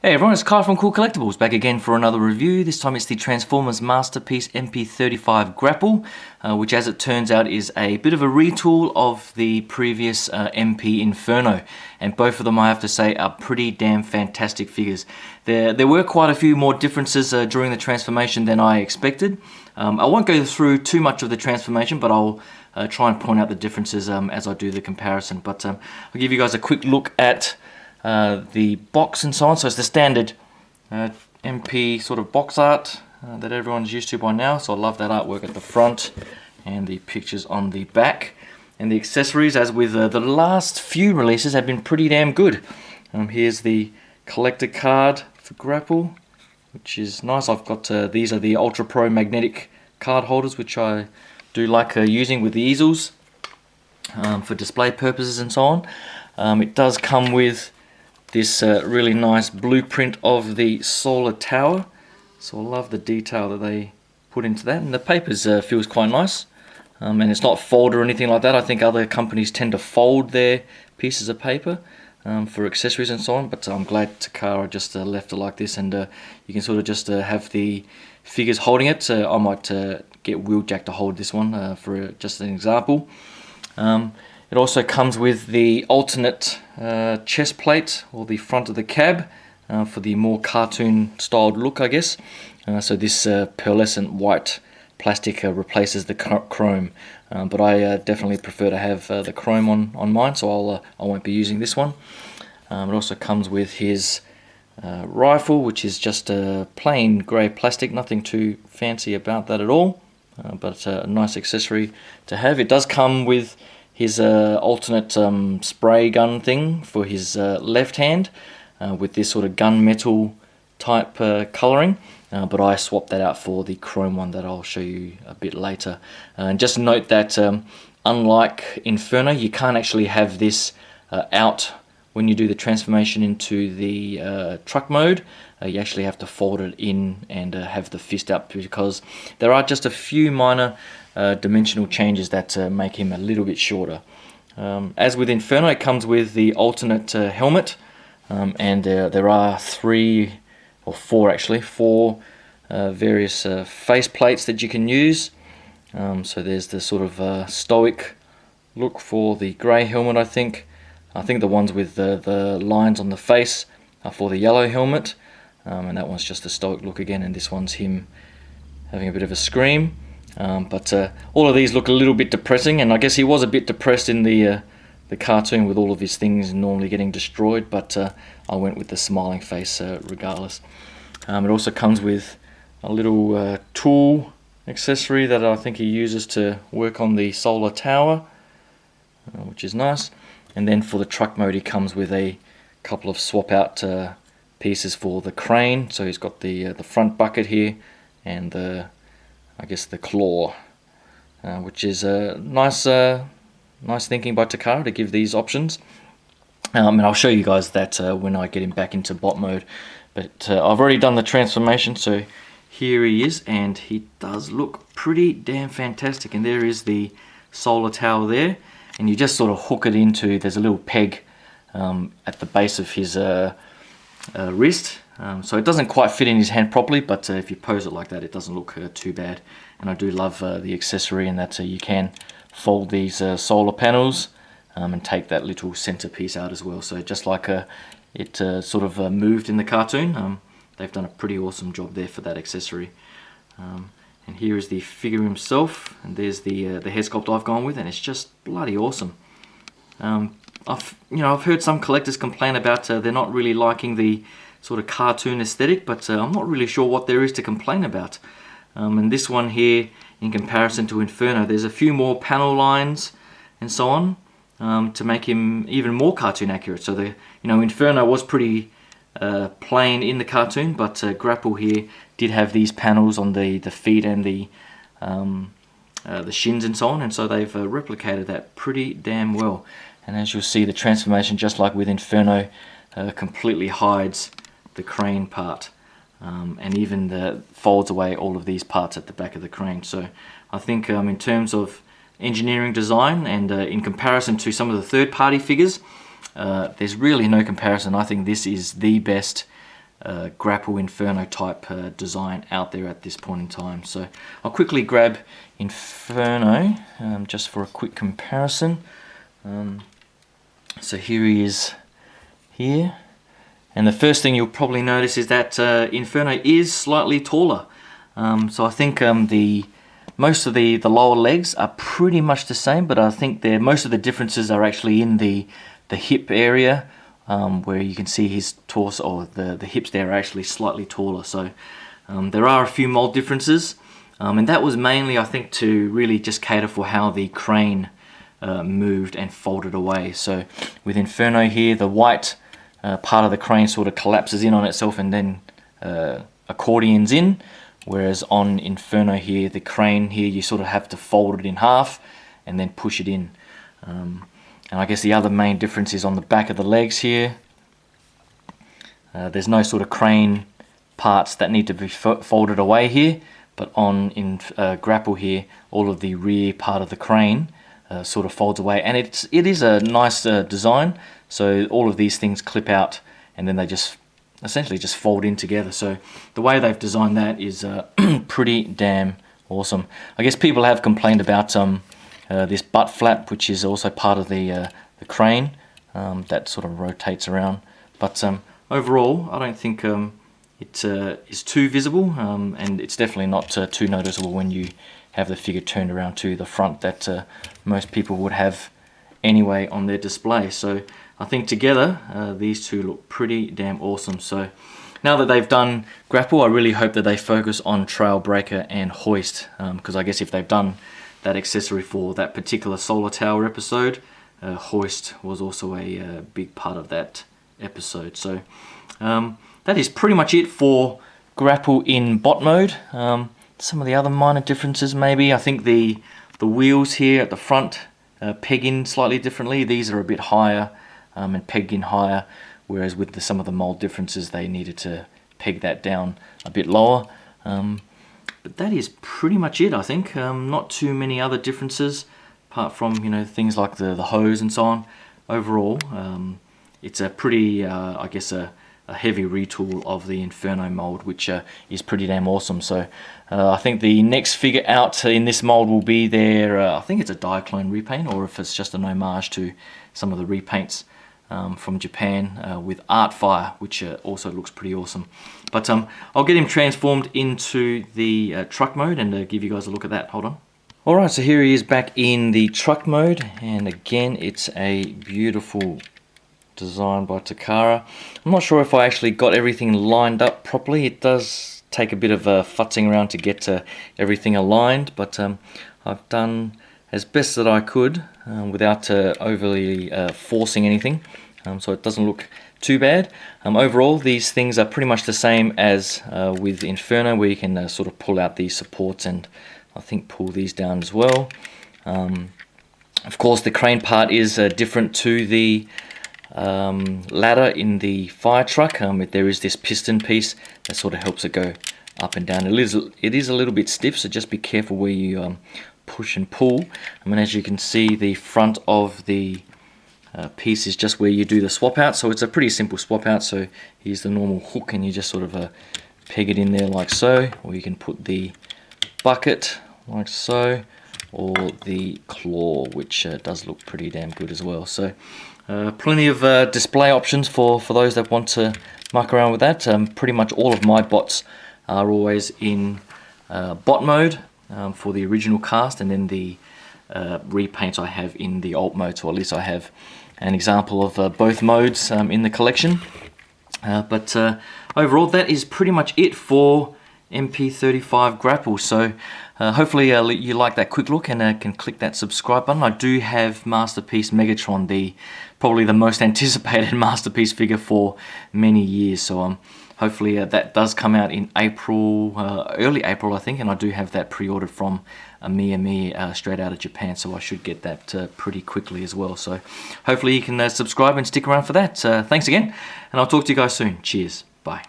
Hey everyone, it's Kai from Cool Collectibles, back again for another review. This time it's the Transformers Masterpiece MP-35 Grapple, which as it turns out is a bit of a retool of the previous MP Inferno. And both of them, I have to say, are pretty damn fantastic figures. There were quite a few more differences during the transformation than I expected. I won't go through too much of the transformation, but I'll try and point out the differences as I do the comparison. But I'll give you guys a quick look at the box and so on. So it's the standard MP sort of box art that everyone's used to by now. So I love that artwork at the front and the pictures on the back. And the accessories, as with the last few releases, have been pretty damn good. Here's the collector card for Grapple, which is nice. I've got these are the Ultra Pro magnetic card holders, which I do like using with the easels for display purposes and so on. It does come with this really nice blueprint of the solar tower, so I love the detail that they put into that, and the papers feels quite nice, and it's not folded or anything like that. I think other companies tend to fold their pieces of paper for accessories and so on, but I'm glad Takara just left it like this, and you can sort of just have the figures holding it. I might get Wheeljack to hold this one for just an example. It also comes with the alternate chest plate, or the front of the cab, for the more cartoon styled look, I guess. So this pearlescent white plastic replaces the chrome, but I definitely prefer to have the chrome on mine, so I won't be using this one. It also comes with his rifle, which is just a plain grey plastic, nothing too fancy about that at all, but a nice accessory to have. It does come with his alternate spray gun thing for his left hand, with this sort of gunmetal type colouring, but I swapped that out for the chrome one that I'll show you a bit later. And just note that unlike Inferno, you can't actually have this out when you do the transformation into the truck mode. You actually have to fold it in and have the fist up, because there are just a few minor dimensional changes that make him a little bit shorter. As with Inferno, it comes with the alternate helmet, and there are four various face plates that you can use. So there's the sort of stoic look for the grey helmet, I think. I think the ones with the lines on the face are for the yellow helmet, and that one's just a stoic look again, and this one's him having a bit of a scream. But all of these look a little bit depressing, and I guess he was a bit depressed in the cartoon with all of his things normally getting destroyed, but I went with the smiling face regardless. It also comes with a little tool accessory that I think he uses to work on the solar tower, which is nice. And then for the truck mode, he comes with a couple of swap out pieces for the crane. So he's got the front bucket here, and I guess the claw, which is nice thinking by Takara to give these options. And I'll show you guys that when I get him back into bot mode. But I've already done the transformation, so here he is, and he does look pretty damn fantastic. And there is the solar tower there, and you just sort of hook it into, there's a little peg at the base of his wrist. So it doesn't quite fit in his hand properly, but if you pose it like that, it doesn't look too bad. And I do love the accessory in that you can fold these solar panels and take that little centerpiece out as well. So just like it sort of moved in the cartoon, they've done a pretty awesome job there for that accessory. And here is the figure himself, and there's the head sculpt I've gone with, and it's just bloody awesome. I've heard some collectors complain about they're not really liking the sort of cartoon aesthetic, but I'm not really sure what there is to complain about. And this one here, in comparison to Inferno, there's a few more panel lines and so on to make him even more cartoon accurate. So Inferno was pretty plain in the cartoon, but Grapple here did have these panels on the feet and the shins and so on, and so they've replicated that pretty damn well. And as you'll see, the transformation, just like with Inferno, completely hides the crane part, and even folds away all of these parts at the back of the crane. So I think in terms of engineering design, and in comparison to some of the third-party figures, there's really no comparison. I think this is the best Grapple Inferno type design out there at this point in time. So I'll quickly grab Inferno just for a quick comparison. So here he is here, and the first thing you'll probably notice is that Inferno is slightly taller. So I think most of the lower legs are pretty much the same, but I think most of the differences are actually in the hip area, where you can see his torso, or the hips there are actually slightly taller. So there are a few mold differences, and that was mainly, I think, to really just cater for how the crane moved and folded away. So with Inferno here, the white part of the crane sort of collapses in on itself and then accordions in, whereas on Inferno here, the crane here, you sort of have to fold it in half and then push it in. And I guess the other main difference is on the back of the legs here. There's no sort of crane parts that need to be folded away here, but in Grapple here, all of the rear part of the crane sort of folds away, and it is a nice design. So all of these things clip out, and then they just essentially just fold in together. So the way they've designed that is pretty damn awesome. I guess people have complained about this butt flap, which is also part of the crane that sort of rotates around. But overall, I don't think it is too visible, and it's definitely not too noticeable when you have the figure turned around to the front that most people would have anyway on their display. So I think together these two look pretty damn awesome. So now that they've done Grapple, I really hope that they focus on Trailbreaker and Hoist, because I guess if they've done that accessory for that particular Solar Tower episode, Hoist was also a big part of that episode. So that is pretty much it for Grapple in bot mode. Some of the other minor differences maybe, I think the wheels here at the front peg in slightly differently. These are a bit higher and peg in higher, whereas with some of the mold differences they needed to peg that down a bit lower. But that is pretty much it, I think. Not too many other differences apart from, you know, things like the hose and so on. Overall, it's a pretty, I guess, a heavy retool of the Inferno mold, which is pretty damn awesome. So I think the next figure out in this mold will be their, I think it's a Diaclone repaint, or if it's just an homage to some of the repaints from Japan with Art Fire, which also looks pretty awesome. But I'll get him transformed into the truck mode and give you guys a look at that. Hold on. Alright, so here he is back in the truck mode, and again it's a beautiful design by Takara. I'm not sure if I actually got everything lined up properly. It does take a bit of futzing around to get everything aligned, but I've done as best that I could without overly forcing anything, so it doesn't look too bad. Overall, these things are pretty much the same as with Inferno, where you can sort of pull out these supports and I think pull these down as well. Of course, the crane part is different to the ladder in the fire truck. There is this piston piece that sort of helps it go up and down. It is a little bit stiff, so just be careful where you push and pull. I mean, as you can see, the front of the piece is just where you do the swap out, so it's a pretty simple swap out. So here's the normal hook, and you just sort of peg it in there like so, or you can put the bucket like so, or the claw, which does look pretty damn good as well. So plenty of display options for those that want to muck around with that. Pretty much all of my bots are always in bot mode for the original cast, and then the repaints I have in the alt mode, so at least I have an example of both modes in the collection. But overall, that is pretty much it for MP-35 Grapple. So hopefully you like that quick look and can click that subscribe button. I do have Masterpiece Megatron, probably the most anticipated Masterpiece figure for many years. So hopefully that does come out in April, early April I think, and I do have that pre-ordered from Ami straight out of Japan, so I should get that pretty quickly as well. So hopefully you can subscribe and stick around for that. Thanks again, and I'll talk to you guys soon. Cheers. Bye.